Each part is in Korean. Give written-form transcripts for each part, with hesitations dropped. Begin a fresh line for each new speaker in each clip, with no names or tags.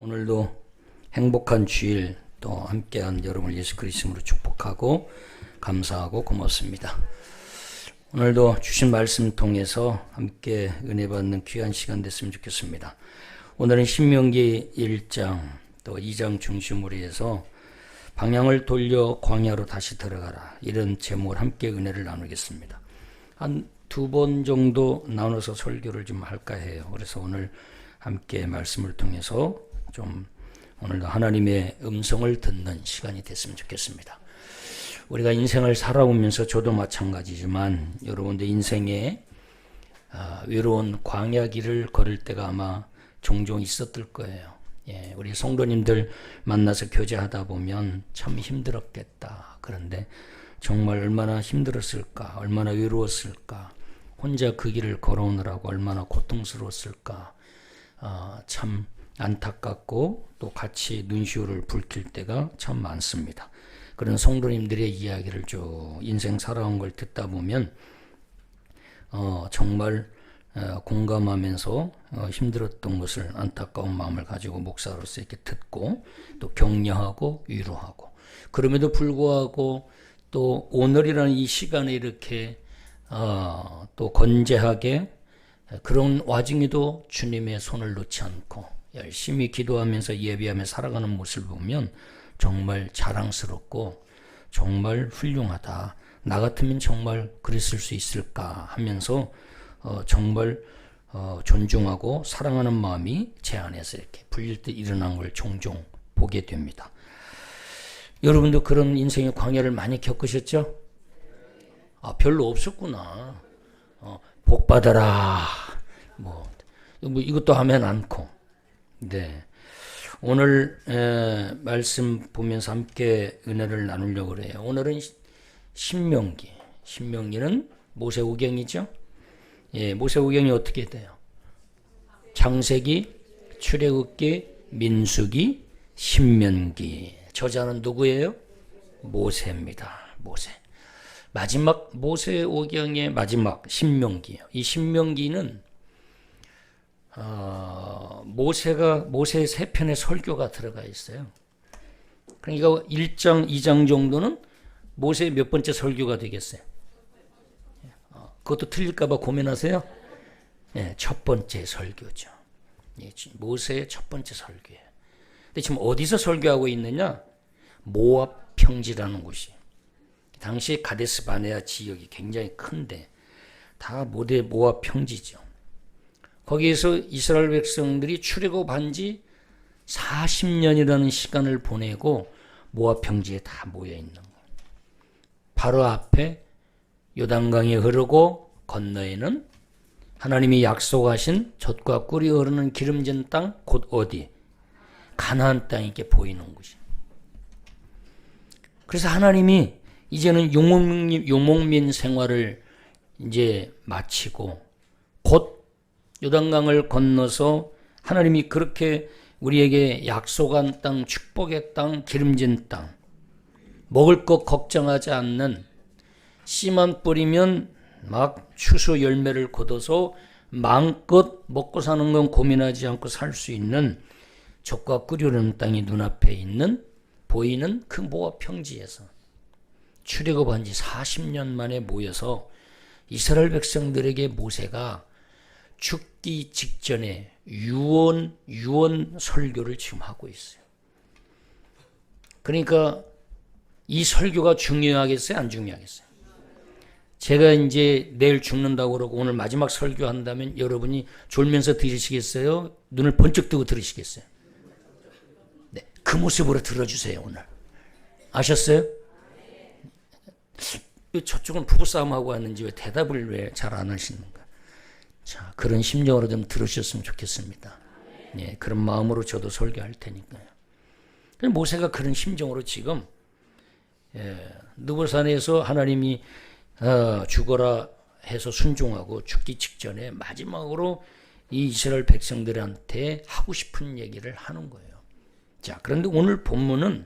오늘도 행복한 주일 또 함께한 여러분을 예수 그리스도로 축복하고 감사하고 고맙습니다. 오늘도 주신 말씀 통해서 함께 은혜 받는 귀한 시간 됐으면 좋겠습니다. 오늘은 신명기 1장 또 2장 중심으로 해서 방향을 돌려 광야로 다시 들어가라, 이런 제목을 함께 은혜를 나누겠습니다. 한 두 번 정도 나눠서 설교를 좀 할까 해요. 그래서 오늘 함께 말씀을 통해서 좀 오늘도 하나님의 음성을 듣는 시간이 됐으면 좋겠습니다. 우리가 인생을 살아오면서 저도 마찬가지지만 여러분들 인생에 외로운 광야길을 걸을 때가 아마 종종 있었을 거예요. 우리 성도님들 만나서 교제하다 보면 참 힘들었겠다. 그런데 정말 얼마나 힘들었을까, 얼마나 외로웠을까, 혼자 그 길을 걸어오느라고 얼마나 고통스러웠을까, 참 안타깝고 또 같이 눈시울을 붉힐 때가 참 많습니다. 그런 성도님들의 이야기를 쭉 인생 살아온 걸 듣다 보면 정말 공감하면서 힘들었던 것을 안타까운 마음을 가지고 목사로서 이렇게 듣고 또 격려하고 위로하고, 그럼에도 불구하고 또 오늘이라는 이 시간에 이렇게 또 건재하게 그런 와중에도 주님의 손을 놓지 않고 열심히 기도하면서 예배하며 살아가는 모습을 보면 정말 자랑스럽고 정말 훌륭하다. 나 같으면 정말 그랬을 수 있을까 하면서 정말 존중하고 사랑하는 마음이 제 안에서 이렇게 불릴 때 일어난 걸 종종 보게 됩니다. 여러분도 그런 인생의 광야를 많이 겪으셨죠? 별로 없었구나. 복 받아라. 뭐 이것도 하면 않고. 네. 오늘 말씀 보면서 함께 은혜를 나누려고 그래요. 오늘은 신명기. 신명기는 모세오경이죠. 모세오경이 어떻게 돼요? 창세기, 출애굽기, 민수기, 신명기. 저자는 누구예요? 모세입니다. 모세. 마지막 모세오경의 마지막 신명기예요. 이 신명기는 모세의 세 편의 설교가 들어가 있어요. 그러니까 1장, 2장 정도는 모세의 몇 번째 설교가 되겠어요? 그것도 틀릴까봐 고민하세요? 첫 번째 설교죠. 모세의 첫 번째 설교예요. 근데 지금 어디서 설교하고 있느냐? 모압 평지라는 곳이. 당시 가데스 바네아 지역이 굉장히 큰데 다 모압 평지죠. 거기에서 이스라엘 백성들이 출애굽한 지 40년이라는 시간을 보내고 모압 평지에 다 모여 있는 거예요. 바로 앞에 요단강이 흐르고 건너에는 하나님이 약속하신 젖과 꿀이 흐르는 기름진 땅, 곧 어디? 가나안 땅이 이렇게 보이는 곳이에요. 그래서 하나님이 이제는 유목민 생활을 이제 마치고 곧 요단강을 건너서 하나님이 그렇게 우리에게 약속한 땅, 축복의 땅, 기름진 땅, 먹을 것 걱정하지 않는, 씨만 뿌리면 막 추수 열매를 거둬서 마음껏 먹고 사는 건 고민하지 않고 살 수 있는 젖과 꿀이 흐르는 땅이 눈앞에 있는 보이는 그 모압 평지에서 출애굽한 지 40년 만에 모여서 이스라엘 백성들에게 모세가 죽기 직전에 유언 설교를 지금 하고 있어요. 그러니까 이 설교가 중요하겠어요? 안 중요하겠어요? 제가 이제 내일 죽는다고 그러고 오늘 마지막 설교한다면 여러분이 졸면서 들으시겠어요? 눈을 번쩍 뜨고 들으시겠어요? 네, 그 모습으로 들어주세요. 오늘 아셨어요? 저쪽은 부부싸움하고 왔는지 왜 대답을 왜 잘 안 하시는가? 자, 그런 심정으로 좀 들으셨으면 좋겠습니다. 그런 마음으로 저도 설교할 테니까요. 모세가 그런 심정으로 지금 느보산에서 하나님이 죽어라 해서 순종하고 죽기 직전에 마지막으로 이 이스라엘 백성들한테 하고 싶은 얘기를 하는 거예요. 자, 그런데 오늘 본문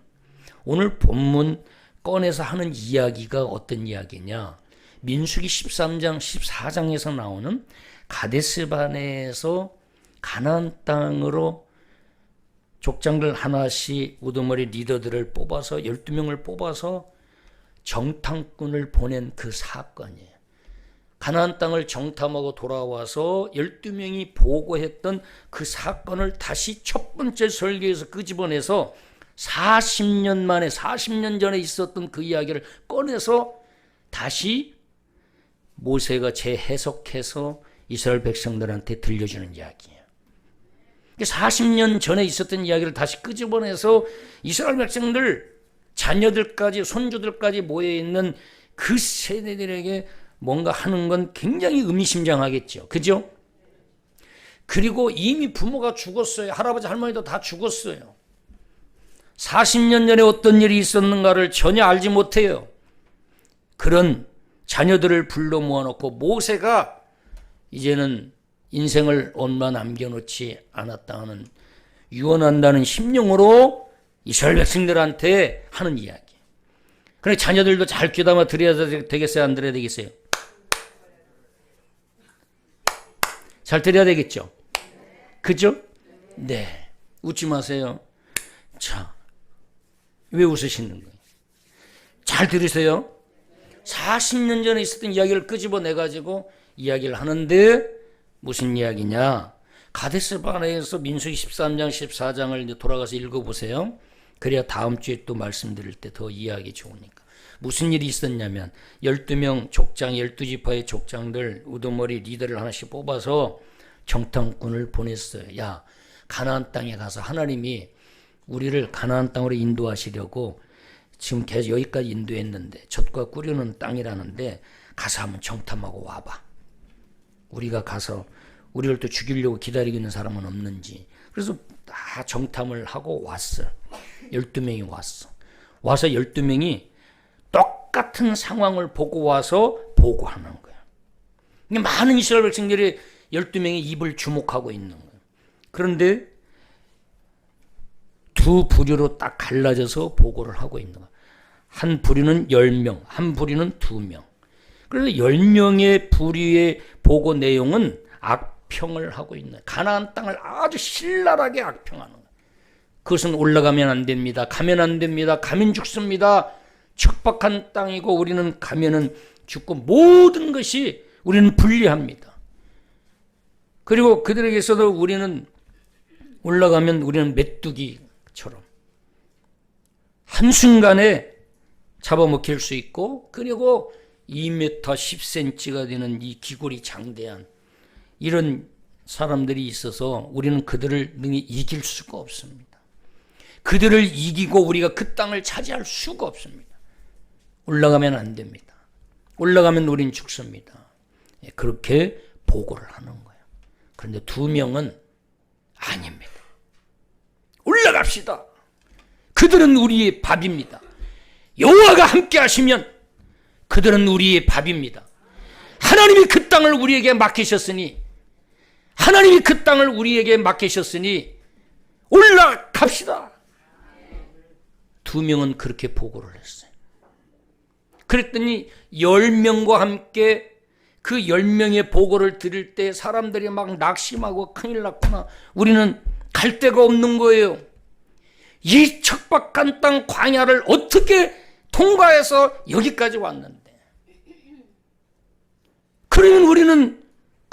꺼내서 하는 이야기가 어떤 이야기냐? 민수기 13장, 14장에서 나오는 가데스 바네에서 가나안 땅으로 족장들 하나씩 우두머리 리더들을 뽑아서 12명을 뽑아서 정탐꾼을 보낸 그 사건이에요. 가나안 땅을 정탐하고 돌아와서 12명이 보고했던 그 사건을 다시 첫 번째 설교에서 끄집어내서 40년 만에 40년 전에 있었던 그 이야기를 꺼내서 다시 모세가 재해석해서 이스라엘 백성들한테 들려주는 이야기예요. 40년 전에 있었던 이야기를 다시 끄집어내서 이스라엘 백성들 자녀들까지 손주들까지 모여있는 그 세대들에게 뭔가 하는 건 굉장히 의미심장하겠죠. 그죠? 그리고 이미 부모가 죽었어요. 할아버지 할머니도 다 죽었어요. 40년 전에 어떤 일이 있었는가를 전혀 알지 못해요. 그런 자녀들을 불러 모아놓고 모세가 이제는 인생을 얼마 남겨놓지 않았다 하는 유언한다는 심령으로 이스라엘 백성들한테 하는 이야기. 그래 자녀들도 잘 귀담아 드려야 되겠어요? 안 드려야 되겠어요? 잘 드려야 되겠죠? 그죠? 네. 웃지 마세요. 자, 왜 웃으시는 거예요? 잘 들으세요. 40년 전에 있었던 이야기를 끄집어내가지고 이야기를 하는데 무슨 이야기냐? 가데스 바네에서 민수기 13장 14장을 돌아가서 읽어보세요. 그래야 다음 주에 또 말씀드릴 때 더 이해하기 좋으니까. 무슨 일이 있었냐면 12명 족장 12지파의 족장들 우두머리 리더를 하나씩 뽑아서 정탐꾼을 보냈어요. 야, 가나안 땅에 가서 하나님이 우리를 가나안 땅으로 인도하시려고 지금 계속 여기까지 인도했는데 젖과 꿀이는 땅이라는데 가서 한번 정탐하고 와봐. 우리가 가서 우리를 또 죽이려고 기다리고 있는 사람은 없는지. 그래서 다 정탐을 하고 왔어요. 12명이 왔어. 와서 12명이 똑같은 상황을 보고 와서 보고하는 거예요. 많은 이스라엘 백성들이 12명이 입을 주목하고 있는 거예요. 그런데 두 부류로 딱 갈라져서 보고를 하고 있는 거예요. 한 부류는 10명, 한 부류는 2명. 그래서 10명의 부류의 보고 내용은 악평을 하고 있는 거예요. 가나안 땅을 아주 신랄하게 악평하는 거예요. 그것은 올라가면 안 됩니다. 가면 안 됩니다. 가면 죽습니다. 척박한 땅이고 우리는 가면은 죽고 모든 것이 우리는 불리합니다. 그리고 그들에게서도 우리는 올라가면 우리는 메뚜기처럼 한순간에 잡아먹힐 수 있고 그리고 2m 10cm가 되는 이 기골이 장대한 이런 사람들이 있어서 우리는 그들을 능히 이길 수가 없습니다. 그들을 이기고 우리가 그 땅을 차지할 수가 없습니다. 올라가면 안 됩니다. 올라가면 우린 죽습니다. 그렇게 보고를 하는 거예요. 그런데 2명은 아닙니다. 올라갑시다. 그들은 우리의 밥입니다. 여호와가 함께 하시면 그들은 우리의 밥입니다. 하나님이 그 땅을 우리에게 맡기셨으니 하나님이 그 땅을 우리에게 맡기셨으니 올라갑시다. 2명은 그렇게 보고를 했어요. 그랬더니 10명과 함께 그 10명의 보고를 들을 때 사람들이 막 낙심하고 큰일 났구나. 우리는 갈 데가 없는 거예요. 이 척박한 땅 광야를 어떻게 통과해서 여기까지 왔는데. 그러면 우리는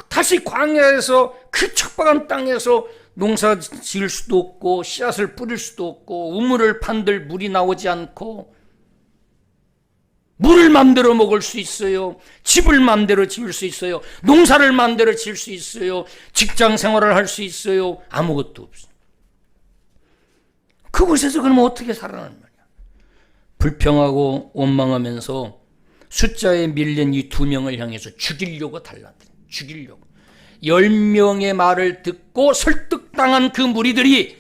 다시 광야에서 그 척박한 땅에서 농사 지을 수도 없고 씨앗을 뿌릴 수도 없고 우물을 판들 물이 나오지 않고 물을 마음대로 먹을 수 있어요. 집을 마음대로 지을 수 있어요. 농사를 마음대로 지을 수 있어요. 직장 생활을 할 수 있어요. 아무것도 없어요. 그곳에서 그러면 어떻게 살아나는 말이야? 불평하고 원망하면서 숫자에 밀린 이 2명을 향해서 죽이려고 달라들어. 죽이려고. 10명의 말을 듣고 설득당한 그 무리들이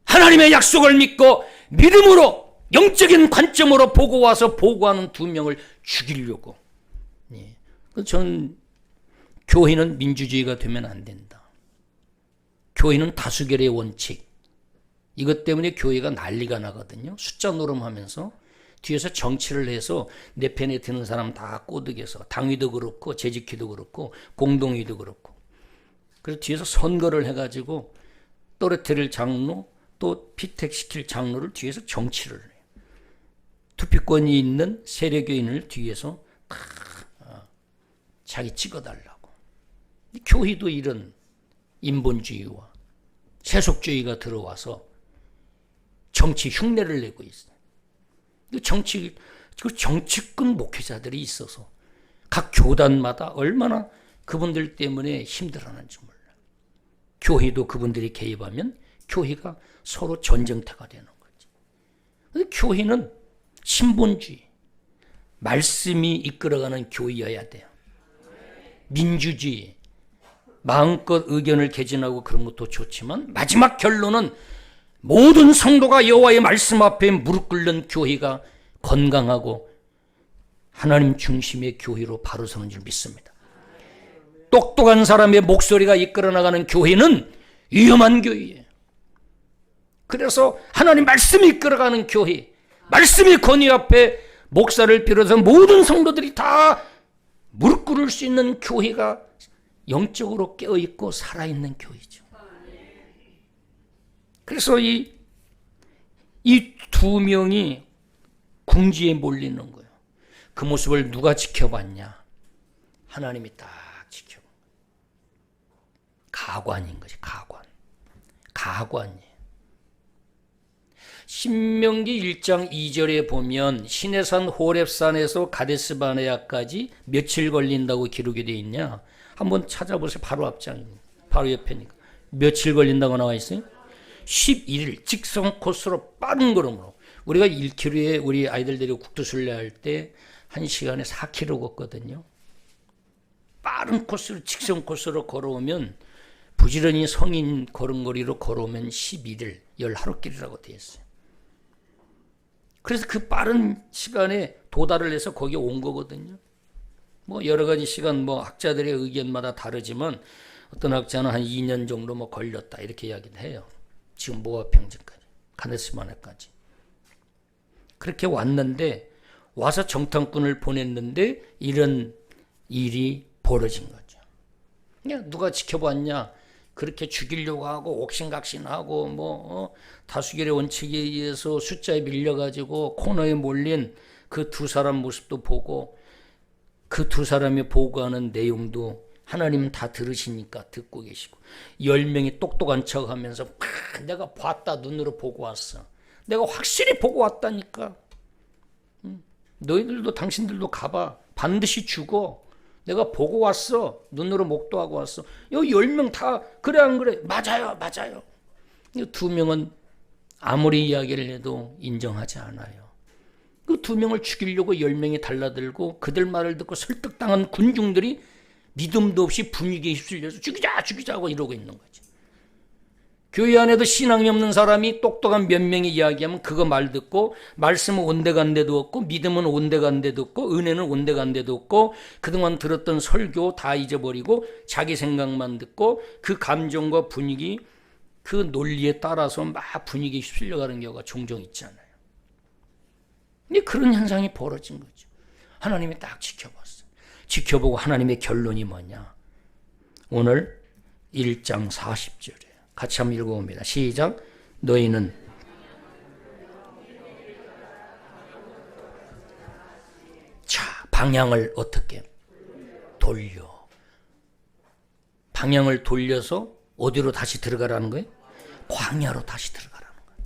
하나님의 약속을 믿고 믿음으로 영적인 관점으로 보고 와서 보고하는 2명을 죽이려고. 전 교회는 민주주의가 되면 안 된다. 교회는 다수결의 원칙. 이것 때문에 교회가 난리가 나거든요. 숫자 노름하면서 뒤에서 정치를 해서 내 편에 드는 사람 다 꼬드겨서 당위도 그렇고 재직회도 그렇고 공동위도 그렇고 그래서 뒤에서 선거를 해가지고 떨어뜨릴 장로, 또 피택시킬 장로를 뒤에서 정치를 해요. 투표권이 있는 세력교인을 뒤에서 다 자기 찍어달라고. 교회도 이런 인본주의와 세속주의가 들어와서 정치 흉내를 내고 있어요. 정치권 목회자들이 있어서 각 교단마다 얼마나 그분들 때문에 힘들어하는지 몰라요. 교회도 그분들이 개입하면 교회가 서로 전쟁터가 되는 거지. 근데 교회는 신본주의, 말씀이 이끌어가는 교회여야 돼요. 민주주의, 마음껏 의견을 개진하고 그런 것도 좋지만 마지막 결론은 모든 성도가 여호와의 말씀 앞에 무릎 꿇는 교회가 건강하고 하나님 중심의 교회로 바로 서는 줄 믿습니다. 똑똑한 사람의 목소리가 이끌어나가는 교회는 위험한 교회예요. 그래서 하나님 말씀이 이끌어가는 교회, 말씀의 권위 앞에 목사를 비롯해서 모든 성도들이 다 무릎 꿇을 수 있는 교회가 영적으로 깨어있고 살아있는 교회죠. 그래서 이 두 명이 궁지에 몰리는 거예요. 그 모습을 누가 지켜봤냐? 하나님이 딱 지켜본 거예요. 가관인 거지, 가관이에요. 신명기 1장 2절에 보면 시내산 호렙산에서 가데스바네아까지 며칠 걸린다고 기록이 되어 있냐? 한번 찾아보세요. 바로 앞장입니다. 바로 옆에니까. 며칠 걸린다고 나와 있어요? 11일 직선 코스로 빠른 걸음으로. 우리가 1km에 우리 아이들 데리고 국도순례 할 때 1시간에 4km 걷거든요. 빠른 코스로 직선 코스로 걸어오면 부지런히 성인 걸음걸이로 걸어오면 11일, 열 하루길이라고 되어 있어요. 그래서 그 빠른 시간에 도달을 해서 거기에 온 거거든요. 뭐 여러 가지 시간, 뭐 학자들의 의견마다 다르지만 어떤 학자는 한 2년 정도 뭐 걸렸다 이렇게 이야기를 해요. 지금 모아평지까지, 가데스바네까지. 그렇게 왔는데 와서 정탐꾼을 보냈는데 이런 일이 벌어진 거죠. 그냥 누가 지켜봤냐? 그렇게 죽이려고 하고 옥신각신하고 뭐 다수결의 원칙에 의해서 숫자에 밀려가지고 코너에 몰린 그 두 사람 모습도 보고 그 두 사람이 보고하는 내용도 하나님은 다 들으시니까 듣고 계시고 10명이 똑똑한 척하면서 내가 봤다, 눈으로 보고 왔어. 내가 확실히 보고 왔다니까. 너희들도 당신들도 가봐. 반드시 죽어. 내가 보고 왔어. 눈으로 목도하고 왔어. 여기 10명 다 그래 안 그래? 맞아요. 이 두 명은 아무리 이야기를 해도 인정하지 않아요. 그 두 명을 죽이려고 10명이 달라들고 그들 말을 듣고 설득당한 군중들이 믿음도 없이 분위기에 휩쓸려서 죽이자고 이러고 있는 거지. 교회 안에도 신앙이 없는 사람이 똑똑한 몇 명이 이야기하면 그거 말 듣고 말씀은 온데간데도 없고 믿음은 온데간데도 없고 은혜는 온데간데도 없고 그동안 들었던 설교 다 잊어버리고 자기 생각만 듣고 그 감정과 분위기 그 논리에 따라서 막 분위기에 휩쓸려가는 경우가 종종 있잖아요. 근데 그런 현상이 벌어진 거죠. 하나님이 딱 지켜봤어요. 지켜보고 하나님의 결론이 뭐냐? 오늘 1장 40절에 같이 한번 읽어봅니다. 시작. 너희는 자, 방향을 어떻게 돌려? 방향을 돌려서 어디로 다시 들어가라는 거예요? 광야로 다시 들어가라는 거예요.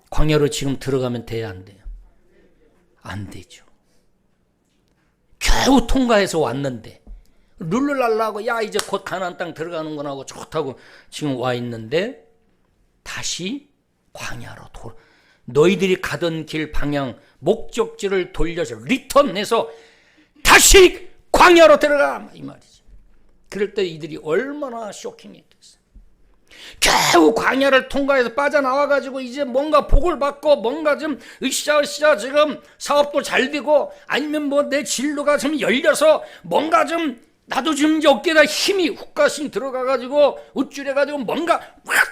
광야로 지금 들어가면 돼야 안 돼요? 안 되죠. 겨우 통과해서 왔는데 룰루랄라하고 야 이제 곧 가나안 땅 들어가는 거나고 좋다고 지금 와 있는데 다시 광야로 너희들이 가던 길 방향 목적지를 돌려서 리턴해서 다시 광야로 들어가 이 말이지. 그럴 때 이들이 얼마나 쇼킹했겠어요. 겨우 광야를 통과해서 빠져나와가지고 이제 뭔가 복을 받고 뭔가 좀 으쌰으쌰 지금 사업도 잘 되고 아니면 뭐 내 진로가 좀 열려서 뭔가 좀 나도 지금 어깨에다 힘이 훅가심 들어가가지고 우쭐해가지고 뭔가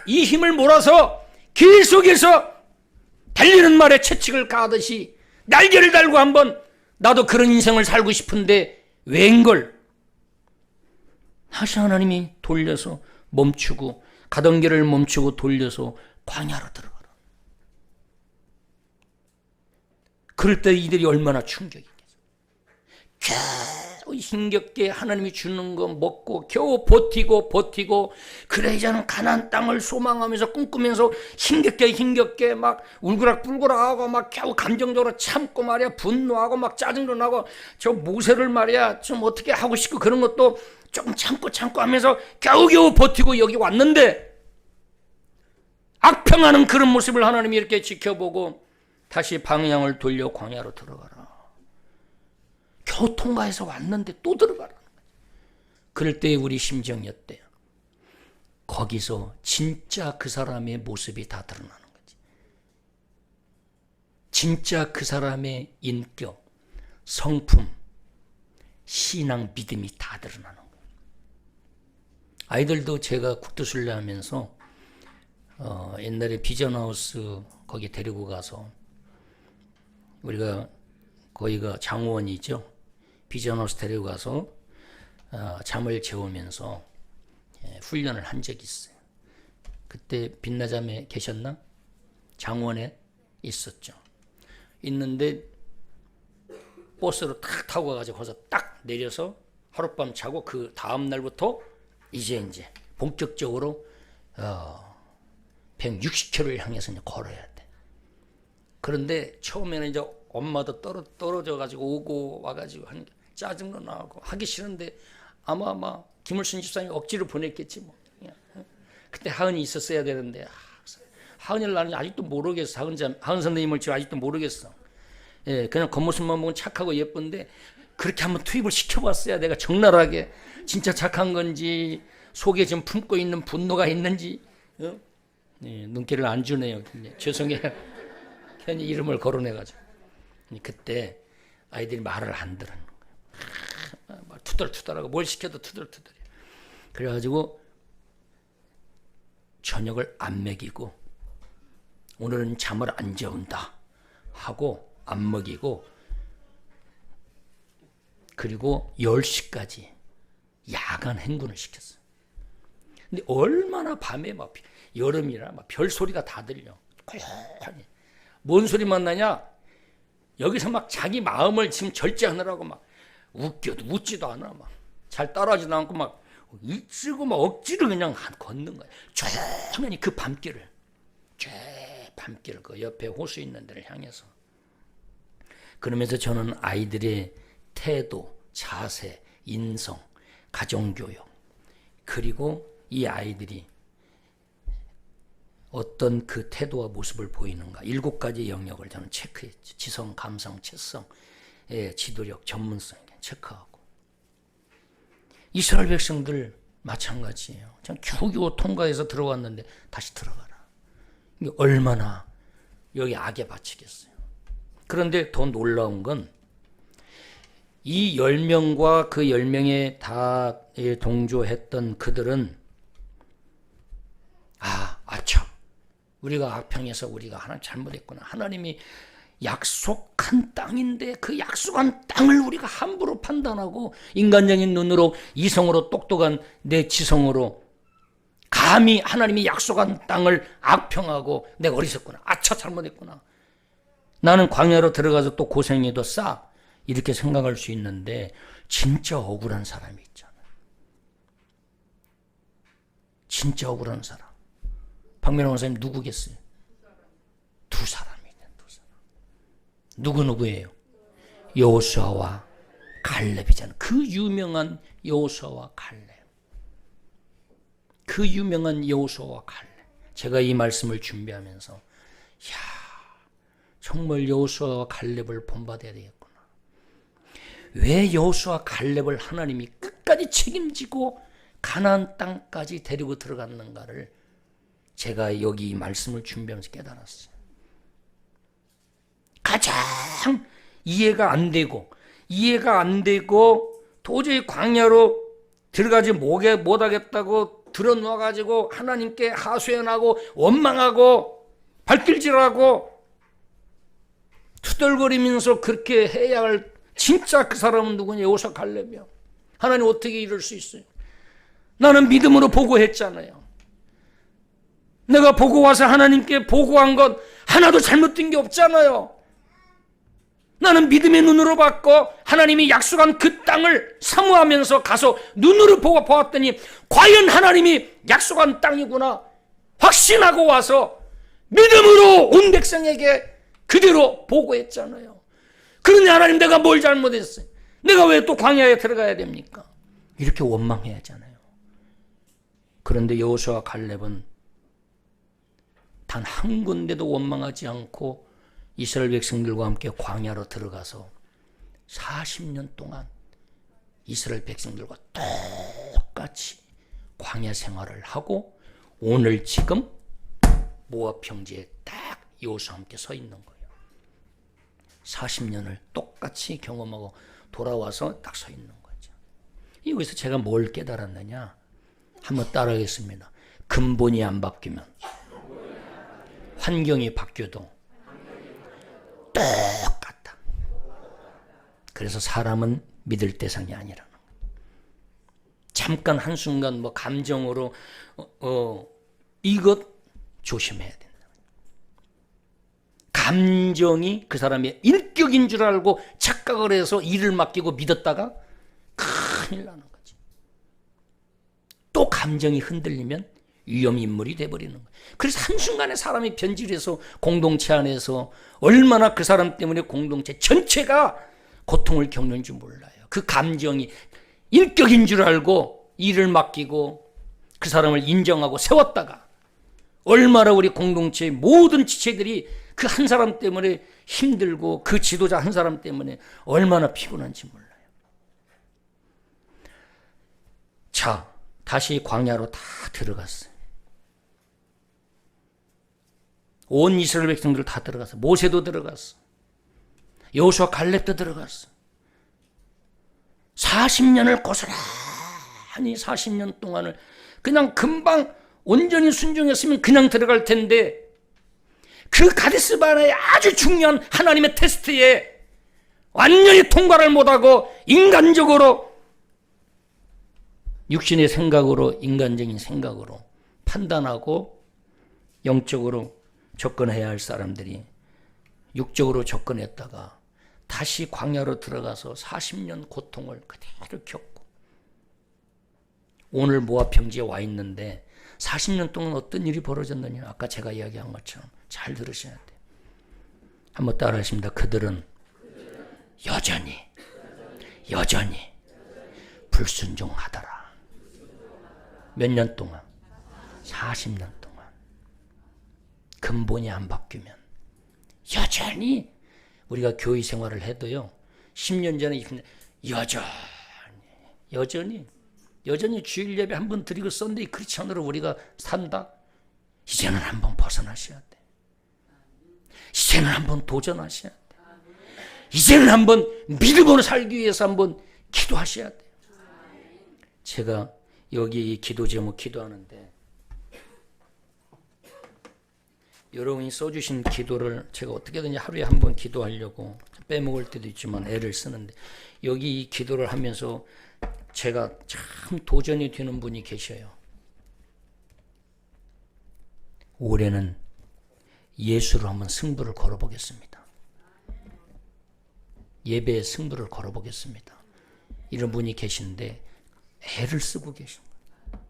이 힘을 몰아서 길 속에서 달리는 말에 채찍을 가듯이 날개를 달고 한번 나도 그런 인생을 살고 싶은데 웬걸 다시 하나님이 돌려서 멈추고 가던 길을 멈추고 돌려서 광야로 들어가라. 그럴 때 이들이 얼마나 충격이겠어요. 겨우 힘겹게 하나님이 주는 거 먹고 겨우 버티고 그래 이제는 가나안 땅을 소망하면서 꿈꾸면서 힘겹게 막 울그락불그락하고 막 겨우 감정적으로 참고 말이야 분노하고 막 짜증도 나고 저 모세를 말이야 좀 어떻게 하고 싶고 그런 것도 조금 참고 하면서 겨우 버티고 여기 왔는데 악평하는 그런 모습을 하나님이 이렇게 지켜보고 다시 방향을 돌려 광야로 들어가라. 겨우 통과해서 왔는데 또 들어가라. 그럴 때 우리 심정이 어때요? 거기서 진짜 그 사람의 모습이 다 드러나는 거지. 진짜 그 사람의 인격, 성품, 신앙, 믿음이 다 드러나는 거예요. 아이들도 제가 국도순례 하면서 옛날에 비전하우스 거기 데리고 가서 우리가 거기가 장호원이죠. 비전하우스 데리고 가서 잠을 재우면서 훈련을 한 적이 있어요. 그때 빛나자매 계셨나? 장원에 있었죠. 있는데 버스로 탁 타고 가가지고 거기서 딱 내려서 하룻밤 자고 그 다음 날부터 이제 본격적으로 160km를 향해서 이제 걸어야 돼. 그런데 처음에는 이제 엄마도 떨어져가지고 오고 와가지고 하는 게 짜증도 나고 하기 싫은데 아마 김을순 집사님이 억지로 보냈겠지 뭐. 그때 하은이 있었어야 되는데 하은이를 나는 아직도 모르겠어. 하은 선생님을 지금 아직도 모르겠어. 예, 그냥 겉모습만 보면 착하고 예쁜데 그렇게 한번 투입을 시켜봤어야 내가 적나라하게 진짜 착한 건지 속에 지금 품고 있는 분노가 있는지. 예, 눈길을 안 주네요. 죄송해요. 괜히 이름을 거론해가지고. 그때 아이들이 말을 안 들은 거예요. 막 투덜투덜하고 뭘 시켜도 투덜투덜해요. 그래가지고 저녁을 안 먹이고 오늘은 잠을 안 재운다 하고 안 먹이고 그리고 10시까지 야간 행군을 시켰어요. 근데 얼마나 밤에 막 여름이라 막 별소리가 다 들려. 뭔 소리만 나냐? 여기서 막 자기 마음을 지금 절제하느라고 막 웃겨도 웃지도 않아. 막 잘 따라하지도 않고 막 이쓰고 막 억지로 그냥 걷는 거야. 조용히 그 밤길을. 밤길 그 옆에 호수 있는 데를 향해서. 그러면서 저는 아이들의 태도, 자세, 인성, 가정교육 그리고 이 아이들이 어떤 그 태도와 모습을 보이는가 7가지 영역을 저는 체크했죠. 지성, 감성, 채성, 지도력, 전문성 체크하고 이스라엘 백성들 마찬가지예요. 전 겨우겨우 통과해서 들어왔는데 다시 들어가라. 이게 얼마나 여기 악에 바치겠어요. 그런데 더 놀라운 건 이 10명과 그 10명에 다 동조했던 그들은 아차 우리가 악평해서 우리가 하나님 잘못했구나. 하나님이 약속한 땅인데 그 약속한 땅을 우리가 함부로 판단하고 인간적인 눈으로 이성으로 똑똑한 내 지성으로 감히 하나님이 약속한 땅을 악평하고 내가 어리석구나. 아차 잘못했구나. 나는 광야로 들어가서 또 고생해도 싸. 이렇게 생각할 수 있는데 진짜 억울한 사람이 있잖아요. 진짜 억울한 사람. 박민호 원사님 누구겠어요? 두 사람이네. 두 사람. 누구예요? 여호수아와 갈렙이잖아요. 그 유명한 여호수아와 갈렙. 그 유명한 여호수아와 갈렙. 제가 이 말씀을 준비하면서 정말 여호수아와 갈렙을 본받아야 되겠구나. 왜 여호수아 갈렙을 하나님이 끝까지 책임지고 가나안 땅까지 데리고 들어갔는가를 제가 여기 이 말씀을 준비하면서 깨달았어요. 가장 이해가 안 되고 도저히 광야로 들어가지 못하겠다고 들어놓아가지고 하나님께 하소연하고 원망하고 발길질하고 투덜거리면서 그렇게 해야 할 진짜 그 사람은 누구냐? 여호수아 갈렙이요. 하나님 어떻게 이럴 수 있어요? 나는 믿음으로 보고했잖아요. 내가 보고 와서 하나님께 보고한 것 하나도 잘못된 게 없잖아요. 나는 믿음의 눈으로 봤고 하나님이 약속한 그 땅을 사모하면서 가서 눈으로 보고 보았더니 과연 하나님이 약속한 땅이구나 확신하고 와서 믿음으로 온 백성에게 그대로 보고했잖아요. 그런데 하나님, 내가 뭘 잘못했어요? 내가 왜 또 광야에 들어가야 됩니까? 이렇게 원망해야 하잖아요. 그런데 여호수아와 갈렙은 단 한 군데도 원망하지 않고 이스라엘 백성들과 함께 광야로 들어가서 40년 동안 이스라엘 백성들과 똑같이 광야 생활을 하고 오늘 지금 모압 평지에 딱 여호수아와 함께 서 있는 거예요. 40년을 똑같이 경험하고 돌아와서 딱 서 있는 거죠. 여기서 제가 뭘 깨달았느냐? 한번 따라하겠습니다. 근본이 안 바뀌면 환경이 바뀌어도 똑같다. 그래서 사람은 믿을 대상이 아니라는 거예요. 잠깐 한순간 뭐 감정으로 이것 조심해야 된다. 감정이 그 사람의 인격인 줄 알고 착각을 해서 일을 맡기고 믿었다가 큰일 나는 거지. 또 감정이 흔들리면 위험인물이 돼버리는 거예요. 그래서 한순간에 사람이 변질해서 공동체 안에서 얼마나 그 사람 때문에 공동체 전체가 고통을 겪는지 몰라요. 그 감정이 인격인 줄 알고 일을 맡기고 그 사람을 인정하고 세웠다가 얼마나 우리 공동체의 모든 지체들이 그 한 사람 때문에 힘들고 그 지도자 한 사람 때문에 얼마나 피곤한지 몰라요. 자, 다시 광야로 다 들어갔어요. 온 이스라엘 백성들 다 들어갔어. 모세도 들어갔어. 여호수아 갈렙도 들어갔어. 40년을 고스란히 40년 동안을 그냥 금방 온전히 순종했으면 그냥 들어갈 텐데 그 가데스 바네아의 아주 중요한 하나님의 테스트에 완전히 통과를 못하고 인간적으로 육신의 생각으로 인간적인 생각으로 판단하고 영적으로 접근해야 할 사람들이 육적으로 접근했다가 다시 광야로 들어가서 40년 고통을 그대로 겪고 오늘 모압 평지에 와 있는데 40년 동안 어떤 일이 벌어졌느냐? 아까 제가 이야기한 것처럼 잘 들으셔야 돼요. 한번 따라 하십니다. 그들은 여전히 불순종하더라. 몇 년 동안? 40년 동안. 근본이 안 바뀌면 여전히 우리가 교회 생활을 해도요. 10년 전에 여전히 주일 예배 한 번 드리고 썬데이 크리스천으로 우리가 산다? 이제는 한번 벗어나셔야 돼. 이제는 한번 도전하셔야 돼. 이제는 한번 믿음으로 살기 위해서 한번 기도하셔야 돼요. 제가 여기 이 기도 제목 기도하는데 여러분이 써주신 기도를 제가 어떻게든지 하루에 한 번 기도하려고 빼먹을 때도 있지만 애를 쓰는데 여기 이 기도를 하면서 제가 참 도전이 되는 분이 계셔요. 올해는 예수로 한번 승부를 걸어보겠습니다. 예배에 승부를 걸어보겠습니다. 이런 분이 계신데 애를 쓰고 계신 거예요.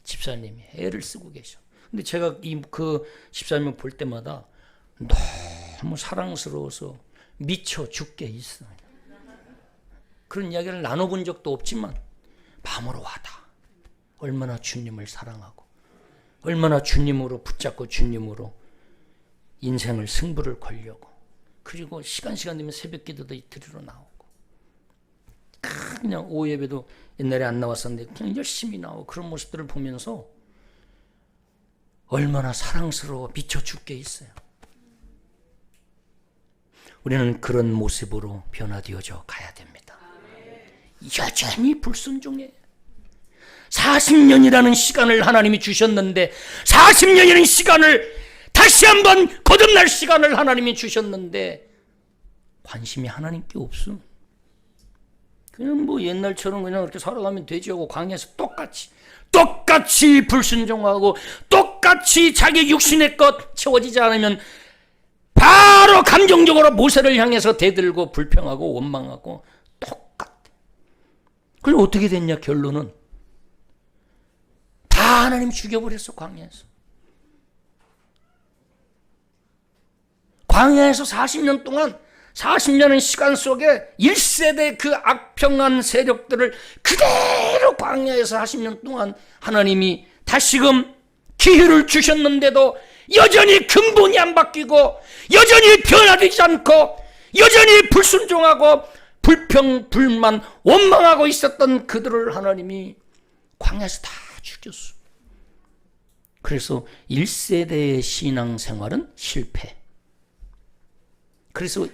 집사님이 애를 쓰고 계셔. 근데 제가 그 집사님을 볼 때마다 너무 사랑스러워서 미쳐 죽게 있어요. 그런 이야기를 나눠본 적도 없지만 마음으로 와닿아. 얼마나 주님을 사랑하고 얼마나 주님으로 붙잡고 주님으로 인생을 승부를 걸려고 그리고 시간 되면 새벽 기도도 드리러 나오고 그냥 오후 예배도 옛날에 안 나왔었는데 그냥 열심히 나오고 그런 모습들을 보면서 얼마나 사랑스러워 미쳐 죽게 있어요. 우리는 그런 모습으로 변화되어져 가야 됩니다. 여전히 불순종해. 40년이라는 시간을 하나님이 주셨는데 40년이라는 시간을 다시 한번 거듭날 시간을 하나님이 주셨는데 관심이 하나님께 없음. 그냥 뭐 옛날처럼 그냥 그렇게 살아가면 되지 하고 광야에서 똑같이 불순종하고 똑같이 자기 육신의 것 채워지지 않으면 바로 감정적으로 모세를 향해서 대들고 불평하고 원망하고 똑같아. 그럼 어떻게 됐냐? 결론은 다 하나님 죽여버렸어. 광야에서 40년 동안 40년의 시간 속에 1세대 그 악평한 세력들을 그대로 광야에서 40년 동안 하나님이 다시금 기회를 주셨는데도 여전히 근본이 안 바뀌고 여전히 변화되지 않고 여전히 불순종하고 불평, 불만, 원망하고 있었던 그들을 하나님이 광야에서 다 죽였어. 그래서 1세대의 신앙생활은 실패. 그래서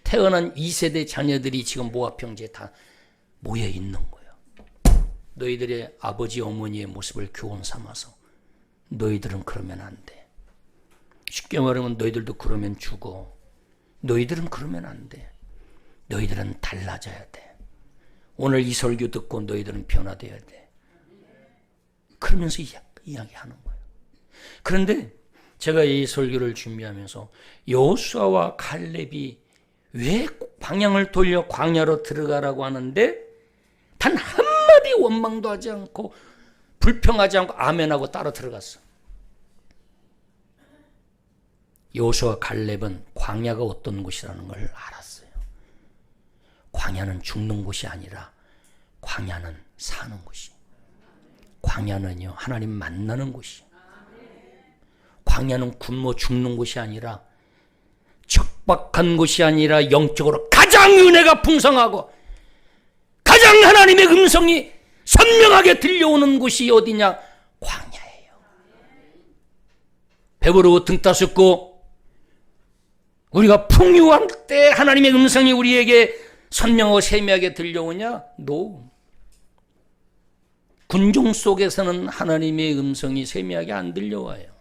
태어난 2세대 자녀들이 지금 모압평지에 다 모여 있는 거예요. 너희들의 아버지 어머니의 모습을 교훈 삼아서 너희들은 그러면 안 돼. 쉽게 말하면 너희들도 그러면 죽어. 너희들은 그러면 안 돼. 너희들은 달라져야 돼. 오늘 이 설교 듣고 너희들은 변화돼야 돼. 그러면서 이야기하는 거예요. 그런데 제가 이 설교를 준비하면서 여호수아와 칼렙이 왜 방향을 돌려 광야로 들어가라고 하는데 단 한마디 원망도 하지 않고 불평하지 않고 아멘하고 따라 들어갔어. 여호수아와 칼렙은 광야가 어떤 곳이라는 걸 알았어요. 광야는 죽는 곳이 아니라 광야는 사는 곳이. 광야는요 하나님 만나는 곳이. 광야는 굶어 죽는 곳이 아니라 척박한 곳이 아니라 영적으로 가장 은혜가 풍성하고 가장 하나님의 음성이 선명하게 들려오는 곳이 어디냐? 광야예요. 배부르고 등 따숩고 우리가 풍요할 때 하나님의 음성이 우리에게 선명하고 세미하게 들려오냐? No. 군중 속에서는 하나님의 음성이 세미하게 안 들려와요.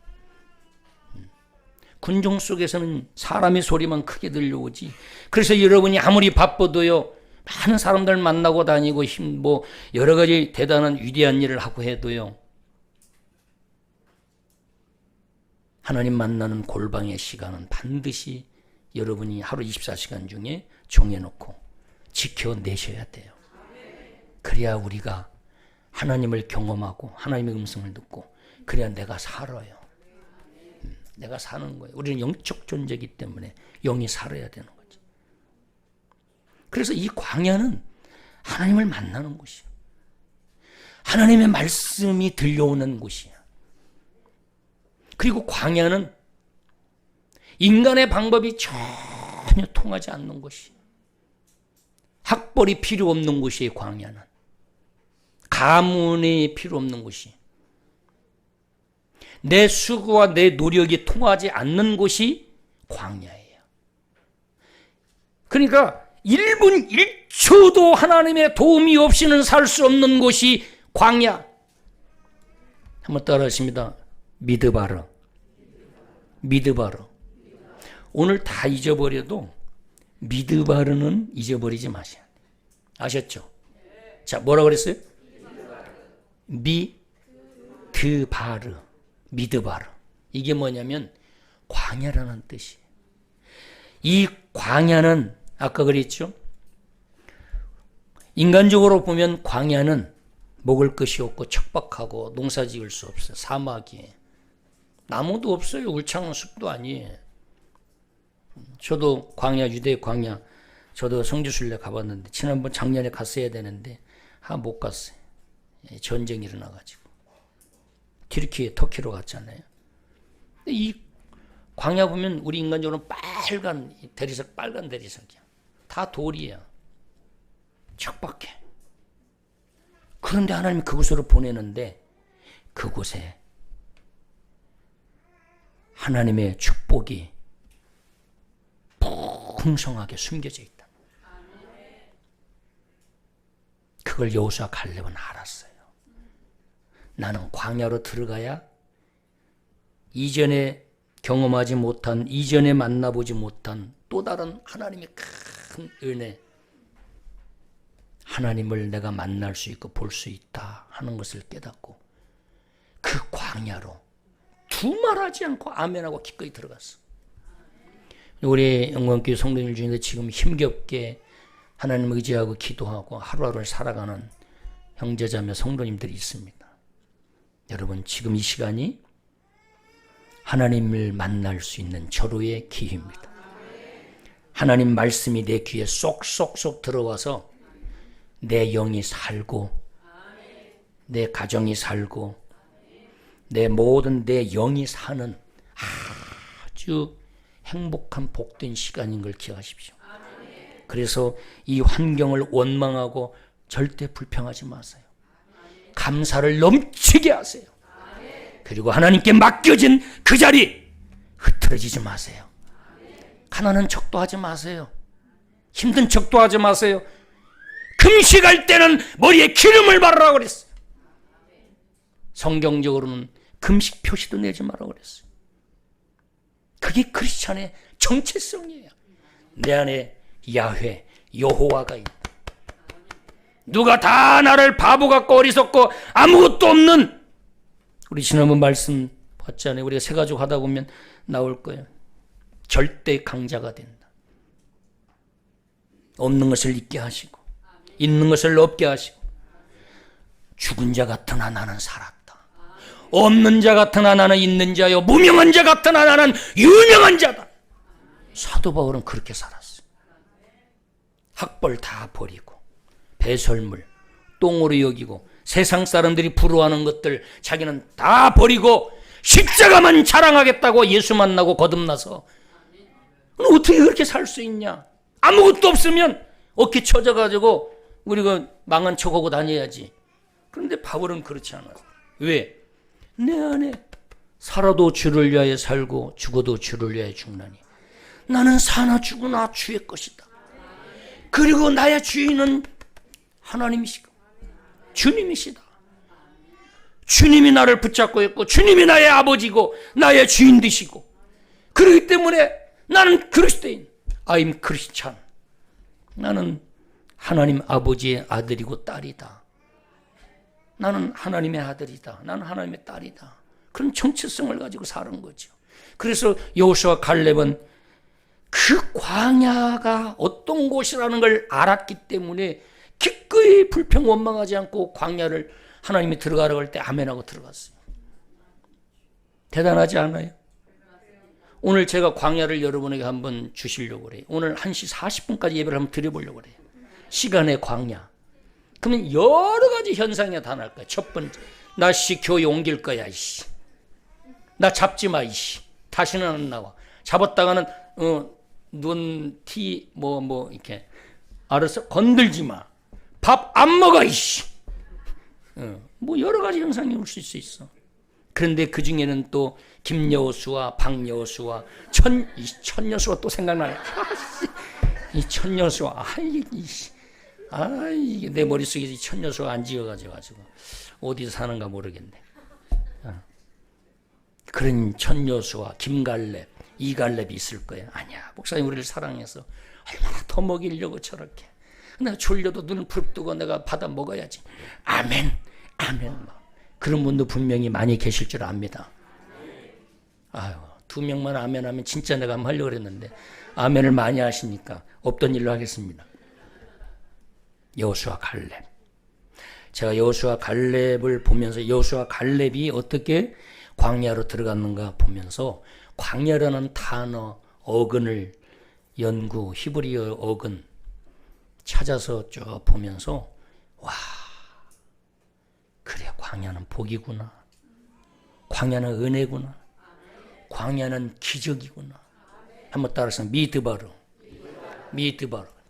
군중 속에서는 사람의 소리만 크게 들려오지. 그래서 여러분이 아무리 바빠도요, 많은 사람들 만나고 다니고 뭐 여러 가지 대단한 위대한 일을 하고 해도요, 하나님 만나는 골방의 시간은 반드시 여러분이 하루 24시간 중에 정해놓고 지켜내셔야 돼요. 그래야 우리가 하나님을 경험하고 하나님의 음성을 듣고 그래야 내가 살아요. 내가 사는 거예요. 우리는 영적 존재이기 때문에 영이 살아야 되는 거죠. 그래서 이 광야는 하나님을 만나는 곳이에요. 하나님의 말씀이 들려오는 곳이에요. 그리고 광야는 인간의 방법이 전혀 통하지 않는 곳이에요. 학벌이 필요 없는 곳이에요. 광야는. 가문이 필요 없는 곳이에요. 내 수고와 내 노력이 통하지 않는 곳이 광야예요. 그러니까 1분 1초도 하나님의 도움이 없이는 살 수 없는 곳이 광야. 한번 따라 하십니다. 미드바르. 오늘 다 잊어버려도 미드바르는 잊어버리지 마셔야 돼요. 아셨죠? 자, 뭐라고 그랬어요? 미드바르. 이게 뭐냐면 광야라는 뜻이에요. 이 광야는 아까 그랬죠? 인간적으로 보면 광야는 먹을 것이 없고 척박하고 농사 지을 수 없어요. 사막이에요. 나무도 없어요. 울창한 숲도 아니에요. 저도 광야, 유대 광야, 저도 성지순례 가봤는데 지난번 작년에 갔어야 되는데 못 갔어요. 전쟁이 일어나가지고. 튀르키예, 터키로 갔잖아요. 근데 이 광야 보면 우리 인간적으로 빨간 대리석이야. 다 돌이야. 척박해. 그런데 하나님이 그곳으로 보내는데 그곳에 하나님의 축복이 풍성하게 숨겨져 있다. 그걸 여호수아 갈렙은 알았어요. 나는 광야로 들어가야 이전에 경험하지 못한, 이전에 만나보지 못한 또 다른 하나님의 큰 은혜, 하나님을 내가 만날 수 있고 볼 수 있다 하는 것을 깨닫고 그 광야로 두말하지 않고 아멘하고 기꺼이 들어갔어. 우리 영광교회 성도님들 중에서 지금 힘겹게 하나님 의지하고 기도하고 하루하루를 살아가는 형제자매 성도님들이 있습니다. 여러분, 지금 이 시간이 하나님을 만날 수 있는 절호의 기회입니다. 하나님 말씀이 내 귀에 쏙쏙쏙 들어와서 내 영이 살고 내 가정이 살고 내 모든 내 영이 사는 아주 행복한 복된 시간인 걸 기억하십시오. 그래서 이 환경을 원망하고 절대 불평하지 마세요. 감사를 넘치게 하세요. 그리고 하나님께 맡겨진 그 자리 흐트러지지 마세요. 가난한 척도 하지 마세요. 힘든 척도 하지 마세요. 금식할 때는 머리에 기름을 바르라고 그랬어요. 성경적으로는 금식 표시도 내지 말라고 그랬어요. 그게 크리스찬의 정체성이에요. 내 안에 야훼, 여호와가 있다. 누가 다 나를 바보 같고 어리석고 아무것도 없는, 우리 지난번 말씀 봤잖아요. 우리가 세 가족 하다 보면 나올 거예요. 절대 강자가 된다. 없는 것을 있게 하시고 있는 것을 없게 하시고, 죽은 자 같으나 나는 살았다. 없는 자 같으나 나는 있는 자요, 무명한 자 같으나 나는 유명한 자다. 사도 바울은 그렇게 살았어요. 학벌 다 버리고 배설물, 똥으로 여기고 세상 사람들이 부러워하는 것들 자기는 다 버리고 십자가만 자랑하겠다고 예수 만나고 거듭나서, 어떻게 그렇게 살 수 있냐? 아무것도 없으면 어깨 쳐져가지고 우리가 망한 척하고 다녀야지. 그런데 바울은 그렇지 않아요. 왜? 내 안에 살아도 주를 위하여 살고 죽어도 주를 위하여 죽나니 나는 사나 죽으나 주의 것이다. 그리고 나의 주인은 하나님이시고 주님이시다. 주님이 나를 붙잡고 있고 주님이 나의 아버지고 나의 주인 되시고, 그렇기 때문에 나는 그리스도인, I'm Christian. 나는 하나님 아버지의 아들이고 딸이다. 나는 하나님의 아들이다. 나는 하나님의 딸이다. 그런 정체성을 가지고 사는 거죠. 그래서 여호수아와 갈렙은 그 광야가 어떤 곳이라는 걸 알았기 때문에 기꺼이 불평 원망하지 않고 광야를 하나님이 들어가라고 할 때 아멘하고 들어갔어요. 대단하지 않아요? 오늘 제가 광야를 여러분에게 한번 주시려고 그래요. 오늘 1시 40분까지 예배를 한번 드려보려고 그래요. 시간의 광야. 그러면 여러 가지 현상이 나타날 거야. 첫 번째, 나 교회 옮길 거야. 이씨. 나 잡지 마. 이씨. 다시는 안 나와. 잡았다가는 눈, 티, 이렇게 알아서 건들지 마. 밥 안 먹어. 이씨. 여러 가지 현상이 올 수 있어. 그런데 그 중에는 또 김여수와 박여수와 천여수가 또 생각나네. 이 천여수와 이게 내 머릿속에 천여수가 안 지어가지고 어디서 사는가 모르겠네. 그런 천여수와 김갈렙, 이갈렙이 있을 거야. 아니야, 목사님 우리를 사랑해서 얼마나 더 먹이려고 저렇게. 내가 졸려도 눈을 부릅뜨고 내가 받아 먹어야지. 아멘, 아멘. 그런 분도 분명히 많이 계실 줄 압니다. 아유, 2명만 아멘하면 진짜 내가 한번 하려고 그랬는데 아멘을 많이 하시니까 없던 일로 하겠습니다. 여호수아 갈렙. 제가 여호수아 갈렙을 보면서 여호수아 갈렙이 어떻게 광야로 들어갔는가 보면서 광야라는 단어 어근을 연구, 히브리어 어근 찾아서 쭉 보면서 와, 그래, 광야는 복이구나. 광야는 은혜구나. 광야는 기적이구나. 한번 따라서 미드바르.